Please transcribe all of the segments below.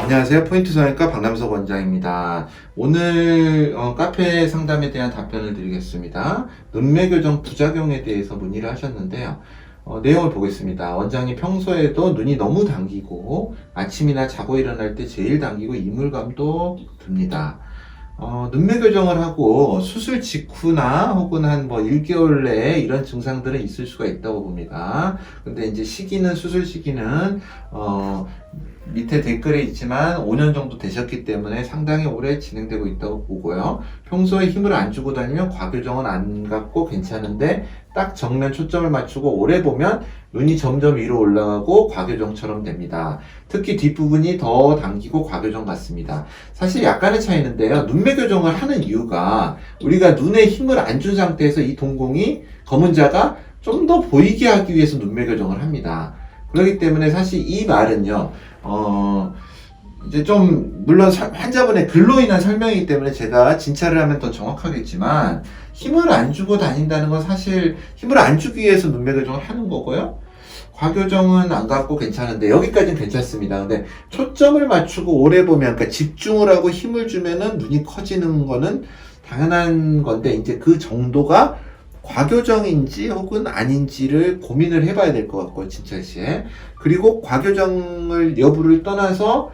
안녕하세요. 포인트 성형외과 박남석 원장입니다. 오늘 카페 상담에 대한 답변을 드리겠습니다. 눈매 교정 부작용에 대해서 문의를 하셨는데요. 내용을 보겠습니다. 원장님 평소에도 눈이 너무 당기고 아침이나 자고 일어날 때 제일 당기고 이물감도 듭니다. 눈매 교정을 하고 수술 직후나 혹은 한 1개월 내에 이런 증상들은 있을 수가 있다고 봅니다. 근데 이제 수술 시기는, 밑에 댓글에 있지만 5년 정도 되셨기 때문에 상당히 오래 진행되고 있다고 보고요. 평소에 힘을 안 주고 다니면 과교정은 안 갖고 괜찮은데 딱 정면 초점을 맞추고 오래 보면 눈이 점점 위로 올라가고 과교정처럼 됩니다. 특히 뒷부분이 더 당기고 과교정 같습니다. 사실 약간의 차이인데요. 눈매 교정을 하는 이유가 우리가 눈에 힘을 안 준 상태에서 이 동공이 검은 자가 좀 더 보이게 하기 위해서 눈매 교정을 합니다. 그렇기 때문에 사실 이 말은요, 이제 좀, 물론 환자분의 글로 인한 설명이기 때문에 제가 진찰을 하면 더 정확하겠지만, 힘을 안 주고 다닌다는 건 사실 힘을 안 주기 위해서 눈매 교정을 하는 거고요. 과교정은 안 갖고 괜찮은데, 여기까지는 괜찮습니다. 근데 초점을 맞추고 오래 보면, 그러니까 집중을 하고 힘을 주면은 눈이 커지는 거는 당연한 건데, 이제 그 정도가 과교정인지 혹은 아닌지를 고민을 해봐야 될 것 같고요, 진찰 시에. 그리고 과교정을 여부를 떠나서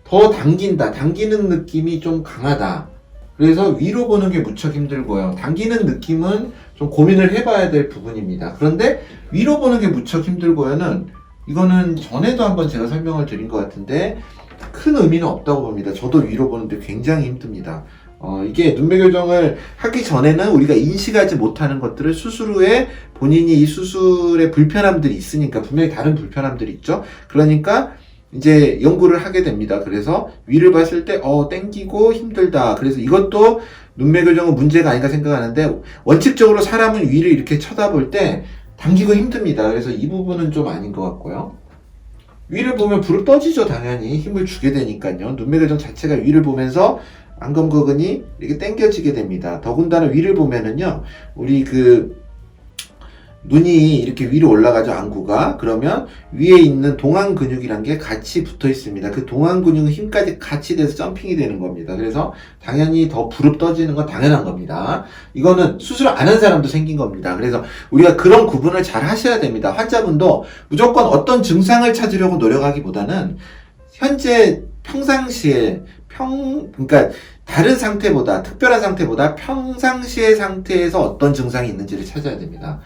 더 당기는 느낌이 좀 강하다. 그래서 위로 보는 게 무척 힘들고요. 당기는 느낌은 좀 고민을 해봐야 될 부분입니다. 그런데 위로 보는 게 무척 힘들고요는 이거는 전에도 한번 제가 설명을 드린 것 같은데 큰 의미는 없다고 봅니다. 저도 위로 보는데 굉장히 힘듭니다. 이게 눈매 교정을 하기 전에는 우리가 인식하지 못하는 것들을 수술 후에 본인이 이 수술에 불편함들이 있으니까 분명히 다른 불편함들이 있죠. 그러니까 이제 연구를 하게 됩니다. 그래서 위를 봤을 때 땡기고 힘들다. 그래서 이것도 눈매 교정은 문제가 아닌가 생각하는데 원칙적으로 사람은 위를 이렇게 쳐다볼 때 당기고 힘듭니다. 그래서 이 부분은 좀 아닌 것 같고요. 위를 보면 부릅 떠지죠. 당연히 힘을 주게 되니까요. 눈매 교정 자체가 위를 보면서 안검거근이 이렇게 당겨지게 됩니다. 더군다나 위를 보면은요, 우리 눈이 이렇게 위로 올라가죠, 안구가. 그러면 위에 있는 동안 근육이란 게 같이 붙어 있습니다. 그 동안 근육은 힘까지 같이 돼서 점핑이 되는 겁니다. 그래서 당연히 더 부릅 떠지는 건 당연한 겁니다. 이거는 수술 안 한 사람도 생긴 겁니다. 그래서 우리가 그런 구분을 잘 하셔야 됩니다. 환자분도 무조건 어떤 증상을 찾으려고 노력하기보다는 현재 평상시에 그러니까 다른 상태보다, 특별한 상태보다 평상시의 상태에서 어떤 증상이 있는지를 찾아야 됩니다.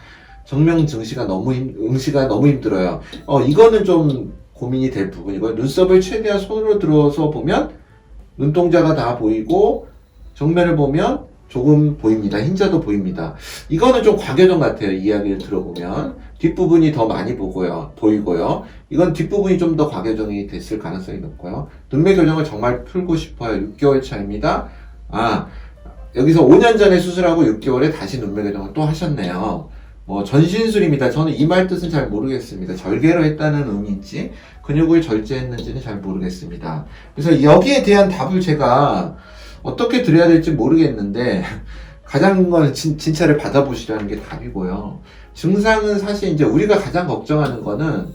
정면 응시가 너무 힘들어요. 이거는 좀 고민이 될 부분이고요. 눈썹을 최대한 손으로 들어서 보면 눈동자가 다 보이고 정면을 보면 조금 보입니다. 흰자도 보입니다. 이거는 좀 과교정 같아요. 이야기를 들어보면. 뒷부분이 더 많이 보이고요. 이건 뒷부분이 좀 더 과교정이 됐을 가능성이 높고요. 눈매 교정을 정말 풀고 싶어요. 6개월 차입니다. 여기서 5년 전에 수술하고 6개월에 다시 눈매 교정을 또 하셨네요. 전신술입니다. 저는 이 말 뜻은 잘 모르겠습니다. 절개로 했다는 의미인지 근육을 절제했는지는 잘 모르겠습니다. 그래서 여기에 대한 답을 제가 어떻게 드려야 될지 모르겠는데 가장 건 진찰을 받아보시라는 게 답이고요. 증상은 사실 이제 우리가 가장 걱정하는 거는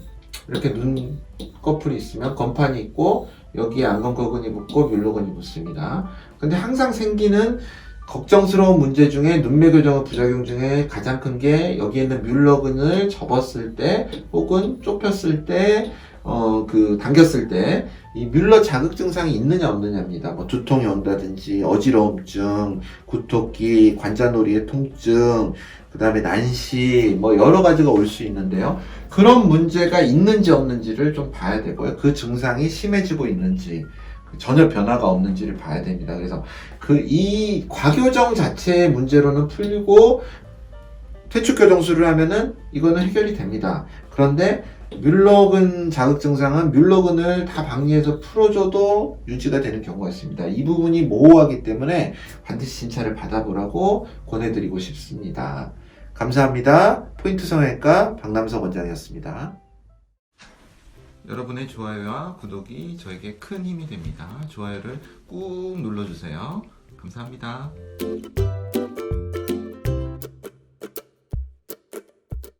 이렇게 눈꺼풀이 있으면 건판이 있고 여기에 안검거근이 붙고 뮬러근이 붙습니다. 근데 항상 생기는 걱정스러운 문제 중에 눈매 교정의 부작용 중에 가장 큰 게 여기에 있는 뮬러근을 접었을 때 혹은 좁혔을 때 당겼을 때 이 뮬러 자극 증상이 있느냐 없느냐입니다. 두통이 온다든지 어지러움증, 구토기, 관자놀이의 통증, 그 다음에 난시 여러 가지가 올 수 있는데요. 그런 문제가 있는지 없는지를 좀 봐야 되고요. 그 증상이 심해지고 있는지 전혀 변화가 없는지를 봐야 됩니다. 그래서 이 과교정 자체의 문제로는 풀리고 퇴축 교정술을 하면은 이거는 해결이 됩니다. 그런데 뮬러근 자극 증상은 뮬러근을 다 방리해서 풀어줘도 유지가 되는 경우가 있습니다. 이 부분이 모호하기 때문에 반드시 진찰을 받아보라고 권해드리고 싶습니다. 감사합니다. 포인트 성형외과 박남석 원장이었습니다. 여러분의 좋아요와 구독이 저에게 큰 힘이 됩니다. 좋아요를 꾹 눌러주세요. 감사합니다.